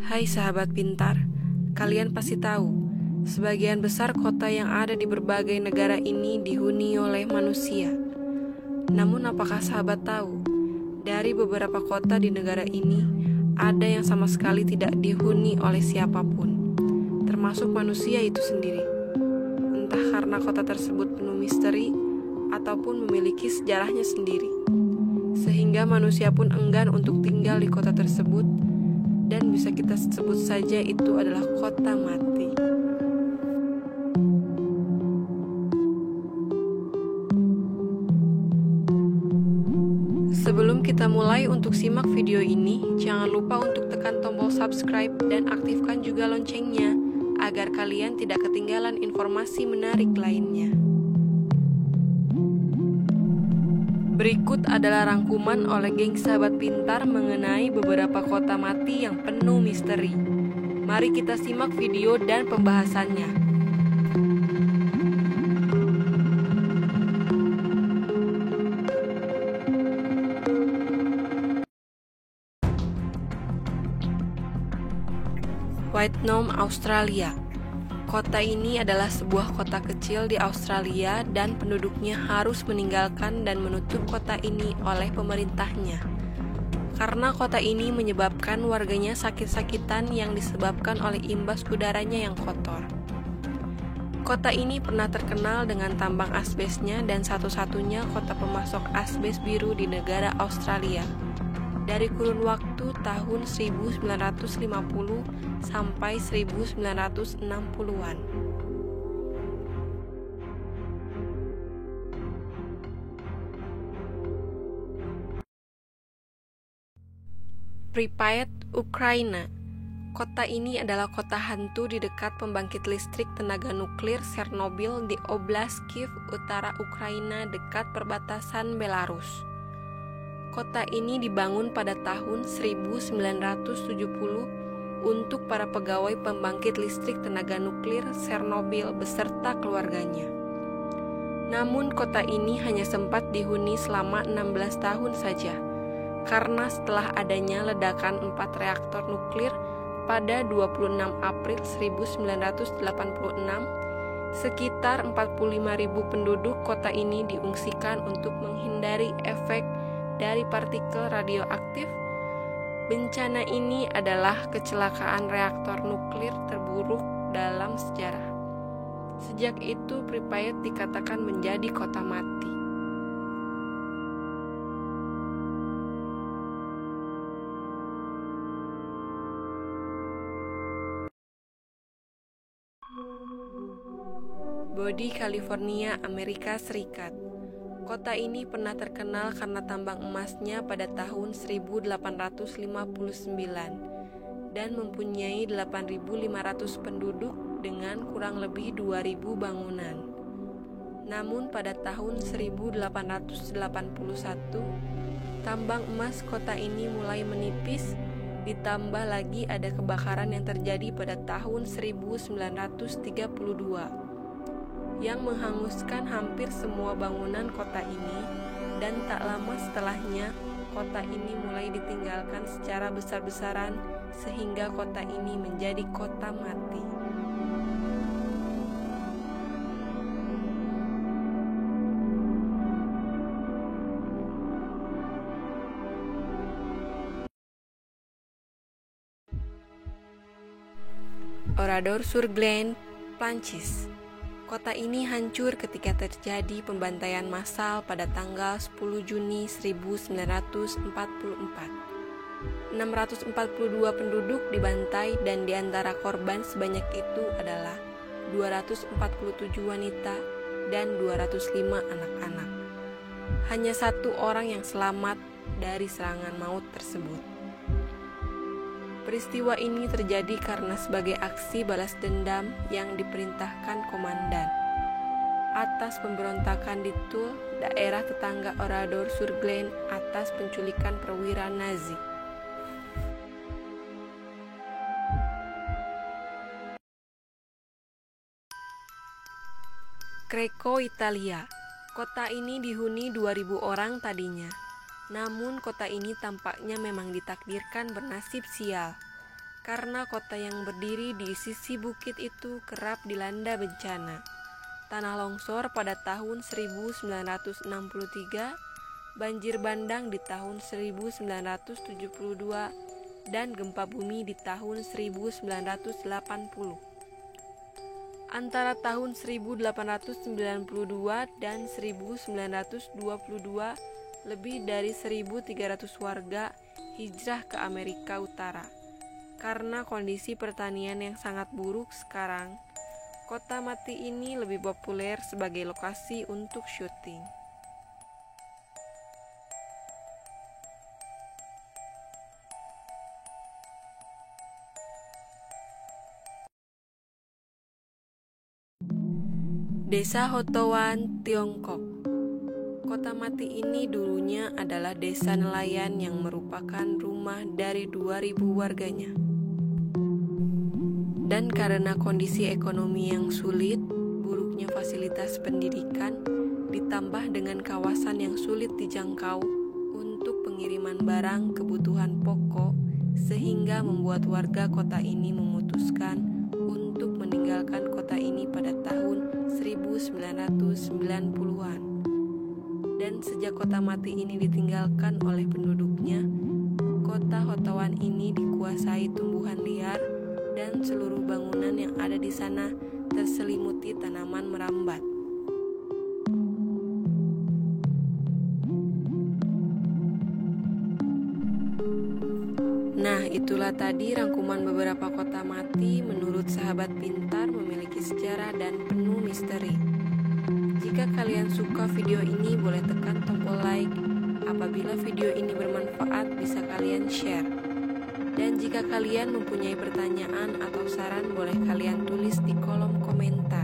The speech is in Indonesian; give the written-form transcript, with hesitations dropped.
Hai sahabat pintar, kalian pasti tahu, sebagian besar kota yang ada di berbagai negara ini dihuni oleh manusia. Namun apakah sahabat tahu, dari beberapa kota di negara ini, ada yang sama sekali tidak dihuni oleh siapapun, termasuk manusia itu sendiri. Entah karena kota tersebut penuh misteri, ataupun memiliki sejarahnya sendiri, sehingga manusia pun enggan untuk tinggal di kota tersebut, dan bisa kita sebut saja itu adalah kota mati. Sebelum kita mulai untuk simak video ini, jangan lupa untuk tekan tombol subscribe dan aktifkan juga loncengnya, agar kalian tidak ketinggalan informasi menarik lainnya. Berikut adalah rangkuman oleh geng sahabat pintar mengenai beberapa kota mati yang penuh misteri. Mari kita simak video dan pembahasannya. Wittenoom, Australia. Kota ini adalah sebuah kota kecil di Australia dan penduduknya harus meninggalkan dan menutup kota ini oleh pemerintahnya. Karena kota ini menyebabkan warganya sakit-sakitan yang disebabkan oleh imbas udaranya yang kotor. Kota ini pernah terkenal dengan tambang asbesnya dan satu-satunya kota pemasok asbes biru di negara Australia. Dari kurun waktu tahun 1950 sampai 1960-an. Pripyat, Ukraina. Kota ini adalah kota hantu di dekat pembangkit listrik tenaga nuklir Chernobyl di Oblast Kiev, utara Ukraina dekat perbatasan Belarus. Kota ini dibangun pada tahun 1970 untuk para pegawai pembangkit listrik tenaga nuklir Chernobyl beserta keluarganya. Namun kota ini hanya sempat dihuni selama 16 tahun saja, karena setelah adanya ledakan 4 reaktor nuklir pada 26 April 1986, sekitar 45.000 penduduk kota ini diungsikan untuk menghindari efek dari partikel radioaktif. Bencana ini adalah kecelakaan reaktor nuklir terburuk dalam sejarah. Sejak itu, Pripyat dikatakan menjadi kota mati. Bodie, California, Amerika Serikat. Kota ini pernah terkenal karena tambang emasnya pada tahun 1859 dan mempunyai 8.500 penduduk dengan kurang lebih 2.000 bangunan. Namun pada tahun 1881, tambang emas kota ini mulai menipis, ditambah lagi ada kebakaran yang terjadi pada tahun 1932 yang menghanguskan hampir semua bangunan kota ini, dan tak lama setelahnya kota ini mulai ditinggalkan secara besar-besaran sehingga kota ini menjadi kota mati. Oradour-sur-Glane, Prancis. Kota ini hancur ketika terjadi pembantaian massal pada tanggal 10 Juni 1944. 642 penduduk dibantai dan di antara korban sebanyak itu adalah 247 wanita dan 205 anak-anak. Hanya satu orang yang selamat dari serangan maut tersebut. Peristiwa ini terjadi karena sebagai aksi balas dendam yang diperintahkan komandan atas pemberontakan di Toul, daerah tetangga Oradour-sur-Glane atas penculikan perwira Nazi. Greco, Italia. Kota ini dihuni 2.000 orang tadinya. Namun kota ini tampaknya memang ditakdirkan bernasib sial. karena kota yang berdiri di sisi bukit itu kerap dilanda bencana. Tanah longsor pada tahun 1963, banjir bandang di tahun 1972, dan gempa bumi di tahun 1980. Antara tahun 1892 dan 1922, lebih dari 1.300 warga hijrah ke Amerika Utara. Karena kondisi pertanian yang sangat buruk sekarang, kota mati ini lebih populer sebagai lokasi untuk syuting. Desa Hotowan, Tiongkok. Kota mati ini dulunya adalah desa nelayan yang merupakan rumah dari 2.000 warganya. Dan karena kondisi ekonomi yang sulit, buruknya fasilitas pendidikan, ditambah dengan kawasan yang sulit dijangkau untuk pengiriman barang kebutuhan pokok, sehingga membuat warga kota ini memutuskan untuk meninggalkan kota ini pada tahun 1990-an. Dan sejak kota mati ini ditinggalkan oleh penduduknya, kota Hotowan ini dikuasai tumbuhan liar dan seluruh bangunan yang ada di sana terselimuti tanaman merambat. Nah, itulah tadi rangkuman beberapa kota mati menurut sahabat pintar memiliki sejarah dan penuh misteri. Jika kalian suka video ini, boleh tekan tombol like. Apabila video ini bermanfaat, bisa kalian share. Dan jika kalian mempunyai pertanyaan atau saran, boleh kalian tulis di kolom komentar.